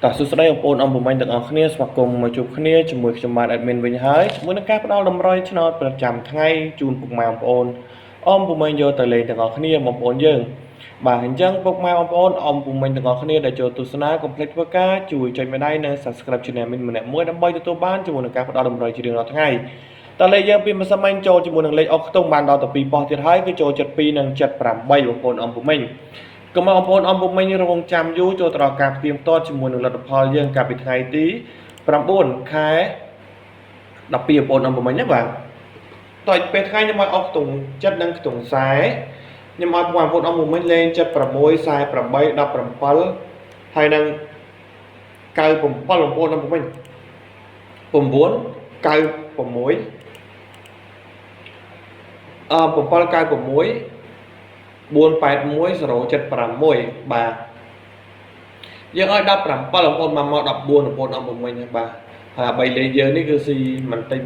តោះសួស្តីបងប្អូនអមពុំមិញទាំងអស់គ្នាស្វាគមន៍មកជួបគ្នាជាមួយខ្ញុំបាទ admin វិញហើយជាមួយនឹងការផ្ដល់តម្រុយឆ្នោតប្រចាំថ្ងៃជូនពុកម៉ែបងប្អូនអមពុំមិញយកទៅលេងទាំងអស់គ្នាបងប្អូនយើងបាទអញ្ចឹងពុកម៉ែបងប្អូនអមពុំមិញទាំងអស់គ្នាដែលចូលទស្សនាកុំភ្លេចធ្វើការជួយចុចមេដៃនិង subscribe channel មីនម្នាក់មួយដើម្បីទទួលបានជាមួយនឹងការផ្ដល់តម្រុយជារៀងរាល់ថ្ងៃតើលេខយើងពីម្សិលមិញចូលជាមួយនឹងលេខអុកខ្ទង់បានដល់ទៅ2ប៉ុស្តិ៍ទៀតហើយគឺចូល72និង78បងប្អូនអមពុំមិញកុំបងប្អូនអមពុំមិញរងចាំយូរចូលទៅដល់ការផ្ទៀងផ្ទាត់ជាមួយនឹងលទ្ធផលយើងកាលពីថ្ងៃទី9ខែ12បងប្អូនអមពុំមិញណាបាទតើពេលថ្ងៃខ្ញុំឲ្យអុកខ្ទង់7និងខ្ទង់ខ្សែខ្ញុំឲ្យបងប្អូនអមពុំមិញលេង76 48 17ហើយនឹង97បងប្អូនអមពុំមិញ9 96 796 481 076បាទយើងឲ្យ17បងប្អូនមក14បងប្អូនអមពុំមិញបាទហើយ3លេខយើងនេះគឺស៊ីមិនតិច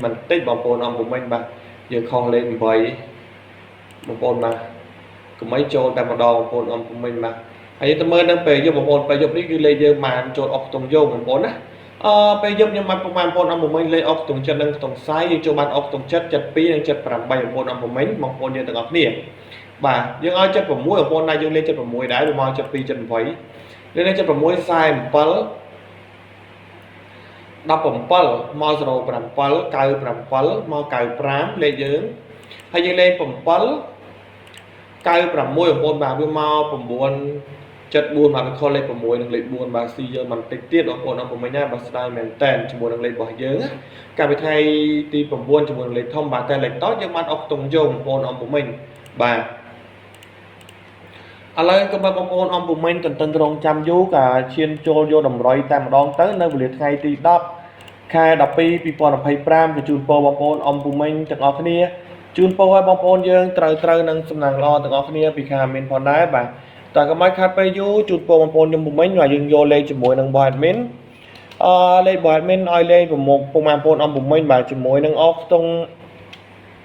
បងប្អូនអមពុំមិញបាទយើងខុសលេខ8បងប្អូនបាទកុំឲ្យចូលតែម្ដងបងប្អូនអមពុំមិញបាទហើយទៅមើលនឹងពេលយប់បងប្អូនពេលយប់នេះគឺលេខយើងបានចូលអុកខ្ទង់យោងបងប្អូនណាពេលយប់ខ្ញុំបានពុកម៉ែបងប្អូនអមពុំមិញលេខអុកខ្ទង់7និងខ្ទង់ខ្សែយើងចូលបានអុកខ្ទង់7 72និង78បងប្អូនអមពុំមិញបងប្អូនយើងទាំងអស់គ្នាបាទយើងឲ្យ76បងប្អូនដែរយើងលេខ76ដែរវាមក72 78លេខ76 47 17មក07 97មក95លេខយើងហើយយើងលេខ7 96បងប្អូនបាទវាមក974បាទវាខុសលេខ6និងលេខ4បាទស៊ីយើងបន្តិចទៀតបងប្អូនអមពុំមិញណាបាទស្ដាយមែនតែនជាមួយនឹងលេខរបស់យើងកាលពីថ្ងៃទី9ជាមួយនឹងលេខធំបាទតែលេខតូចយើងបានអុកខ្ទង់យោងបងប្អូនអមពុំមិញបាទឥឡូវក៏បងប្អូនអមពុំមិញតន្ទឹងរង់ចាំយូរក៏ឈានចូលយកតម្រុយតែម្ដងទៅនៅវេលាថ្ងៃទី10ខែ12 2025ក៏ជូនពរបងប្អូនអមពុំមិញទាំងអស់គ្នាជូនពរឲ្យបងប្អូនយើងត្រូវនឹងសំណាងល្អទាំងអស់គ្នាពីខាង admin ផងដែរបាទតើកុំឲ្យខាត់ពេលយូរជូនពរបងប្អូនខ្ញុំពុំមិញបាទយើងយកលេខជាមួយនឹងបង admin លេខបង admin ឲ្យលេខប្រមុខពុកម៉ែបងប្អូនអមពុំមិញបាទជាមួយនឹងអុកខ្ទង់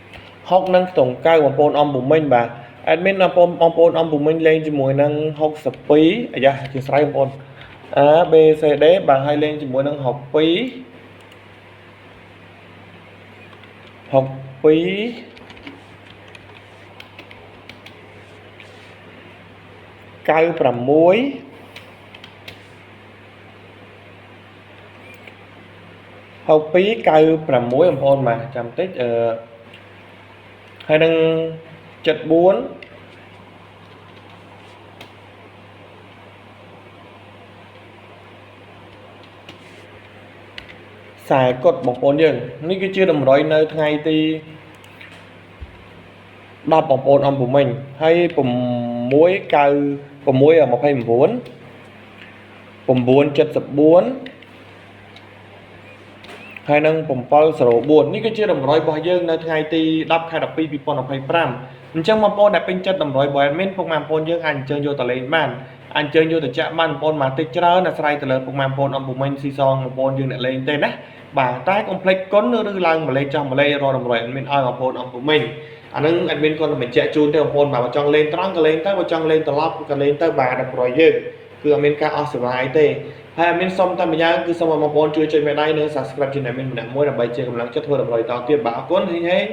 6និងខ្ទង់9បងប្អូនអមពុំមិញបាទadmin បងប្អូនអមពុំមិញលេងជាមួយនឹង62អាយ៉ាជាស្រ័យបងប្អូនB C D បាទហើយលេងជាមួយនឹង62 96បងប្អូនបាទចាំតិចហើយនឹង74ខ្សែកុដបងប្អូនយើងនេះគឺជាតម្រុយនៅថ្ងៃទី10បងប្អូនអមពុំមិញហើយ6 29 9 74ហើយនឹង704នេះគឺជាតម្រុយរបស់យើងនៅថ្ងៃទី10ខែ12 2025អញ្ចឹងបងប្អូនដែលពេញចិត្តតម្រុយរបស់ admin ពុកម៉ែបងប្អូនយើងអាចអញ្ជើញយកទៅលេងបានអញ្ជើញយកទៅចាក់បានបងប្អូនមកតិចច្រើនអាស្រ័យទៅលើពុកម៉ែបងប្អូនអមពុំមិញស៊ីសងបងប្អូនយើងអ្នកលេងទេណាបាទតែកុំភ្លេចគុណឬឡើងម្លេចចង់ម្លេចរកតម្រុយ admin ឲ្យបងប្អូនអមពុំមិញអានឹង admin គាត់នឹងបញ្ជាក់ជូនទេបងប្អូនបាទបើចង់លេងត្រង់ក៏លេងទៅបើចង់លេងត្រឡប់ក៏លេងទៅបាទតម្រុយយើងគឺអត់មានការអស់សេវាអីទេហើយអត់មានសុំតែម្យ៉ាងគឺសូមឲ្យបងប្អូនជួយចុចមេដៃនិង subscribe channel មីនម្នាក់មួយដើម្បីជាកម្លាំងចិត្តធ្វើតម្រុយតទៀតបាទអរគុណហេង